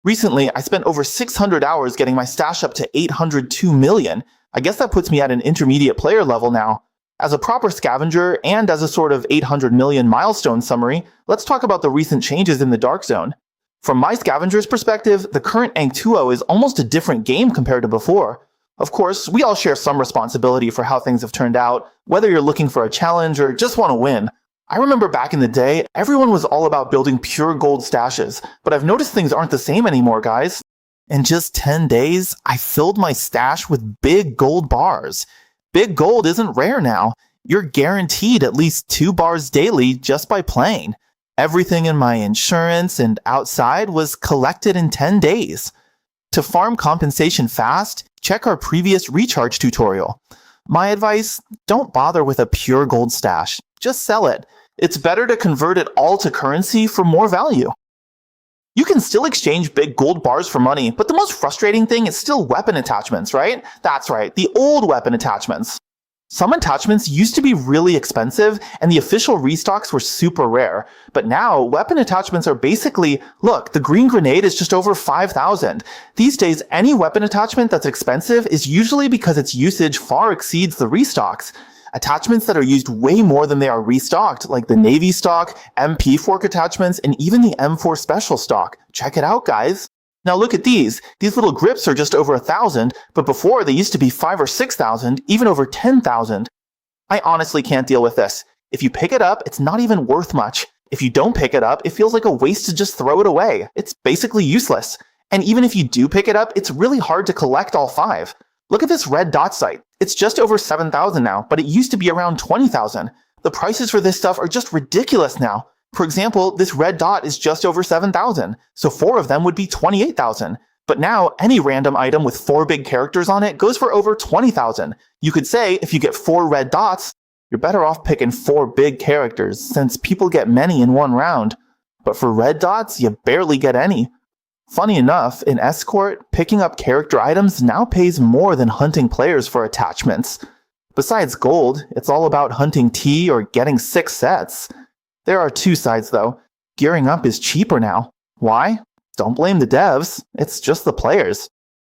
Recently, I spent over 600 hours getting my stash up to 802 million. I guess that puts me at an intermediate player level now. As a proper scavenger, and as a sort of 800 million milestone summary, let's talk about the recent changes in the Dark Zone. From my scavenger's perspective, the current Anktuo is almost a different game compared to before. Of course, we all share some responsibility for how things have turned out, whether you're looking for a challenge or just want to win. I remember back in the day, everyone was all about building pure gold stashes, but I've noticed things aren't the same anymore, guys. In just 10 days, I filled my stash with big gold bars. Big gold isn't rare now. You're guaranteed at least 2 bars daily just by playing. Everything in my insurance and outside was collected in 10 days. To farm compensation fast, check our previous recharge tutorial. My advice, don't bother with a pure gold stash. Just sell it. It's better to convert it all to currency for more value. You can still exchange big gold bars for money, but the most frustrating thing is still weapon attachments, right? That's right, the old weapon attachments. Some attachments used to be really expensive, and the official restocks were super rare. But now, weapon attachments are basically, look, the green grenade is just over 5,000. These days, any weapon attachment that's expensive is usually because its usage far exceeds the restocks. Attachments that are used way more than they are restocked, like the Navy stock, MP fork attachments, and even the M4 special stock. Check it out, guys. Now look at these. These little grips are just over 1,000, but before they used to be 5,000 or 6,000, even over 10,000. I honestly can't deal with this. If you pick it up, it's not even worth much. If you don't pick it up, it feels like a waste to just throw it away. It's basically useless. And even if you do pick it up, it's really hard to collect all 5. Look at this red dot sight. It's just over 7,000 now, but it used to be around 20,000. The prices for this stuff are just ridiculous now. For example, this red dot is just over 7,000, so 4 of them would be 28,000. But now, any random item with 4 big characters on it goes for over 20,000. You could say, if you get 4 red dots, you're better off picking 4 big characters, since people get many in one round. But for red dots, you barely get any. Funny enough, in Escort, picking up character items now pays more than hunting players for attachments. Besides gold, it's all about hunting T or getting 6 sets. There are 2 sides though. Gearing up is cheaper now. Why? Don't blame the devs, it's just the players.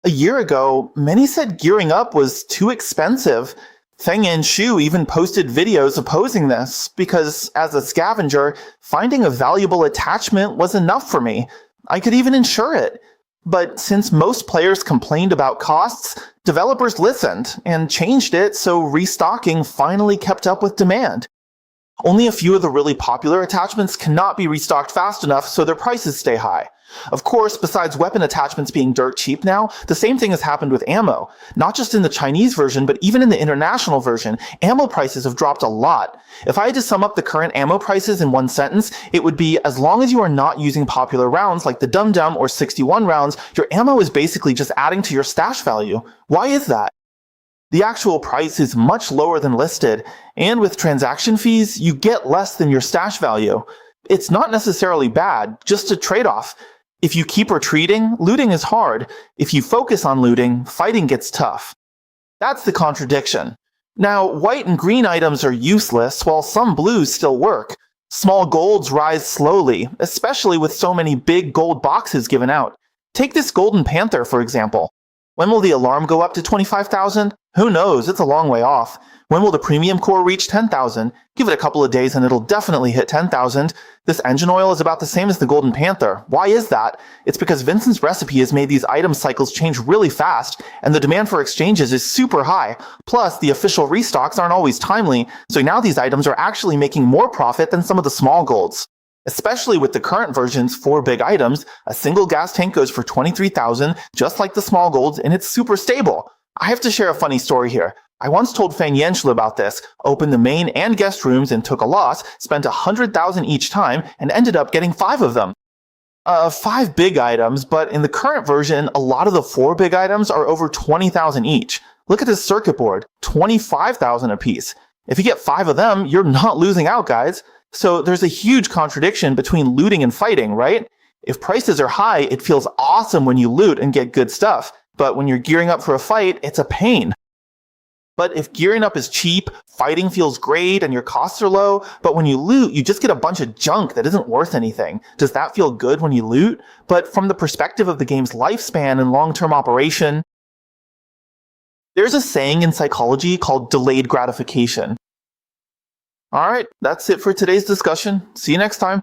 A year ago, many said gearing up was too expensive. Feng and Shu even posted videos opposing this, because as a scavenger, finding a valuable attachment was enough for me. I could even insure it. But since most players complained about costs, developers listened and changed it so restocking finally kept up with demand. Only a few of the really popular attachments cannot be restocked fast enough, so their prices stay high. Of course, besides weapon attachments being dirt cheap now, the same thing has happened with ammo. Not just in the Chinese version, but even in the international version, ammo prices have dropped a lot. If I had to sum up the current ammo prices in one sentence, it would be, as long as you are not using popular rounds like the Dum Dum or 61 rounds, your ammo is basically just adding to your stash value. Why is that? The actual price is much lower than listed, and with transaction fees, you get less than your stash value. It's not necessarily bad, just a trade-off. If you keep retreating, looting is hard. If you focus on looting, fighting gets tough. That's the contradiction. Now, white and green items are useless, while some blues still work. Small golds rise slowly, especially with so many big gold boxes given out. Take this Golden Panther, for example. When will the alarm go up to 25,000? Who knows, it's a long way off. When will the premium core reach 10,000? Give it a couple of days and it'll definitely hit 10,000. This engine oil is about the same as the Golden Panther. Why is that? It's because Vincent's recipe has made these item cycles change really fast, and the demand for exchanges is super high. Plus, the official restocks aren't always timely, so now these items are actually making more profit than some of the small golds. Especially with the current version's 4 big items, a single gas tank goes for 23,000, just like the small golds, and it's super stable. I have to share a funny story here. I once told Feng Yanshil about this, opened the main and guest rooms and took a loss, spent 100,000 each time, and ended up getting 5 of them. 5 big items, but in the current version, a lot of the 4 big items are over 20,000 each. Look at this circuit board, 25,000 apiece. If you get 5 of them, you're not losing out, guys. So there's a huge contradiction between looting and fighting, right? If prices are high, it feels awesome when you loot and get good stuff, but when you're gearing up for a fight, it's a pain. But if gearing up is cheap, fighting feels great, and your costs are low, but when you loot, you just get a bunch of junk that isn't worth anything. Does that feel good when you loot? But from the perspective of the game's lifespan and long-term operation, there's a saying in psychology called delayed gratification. Alright, that's it for today's discussion. See you next time.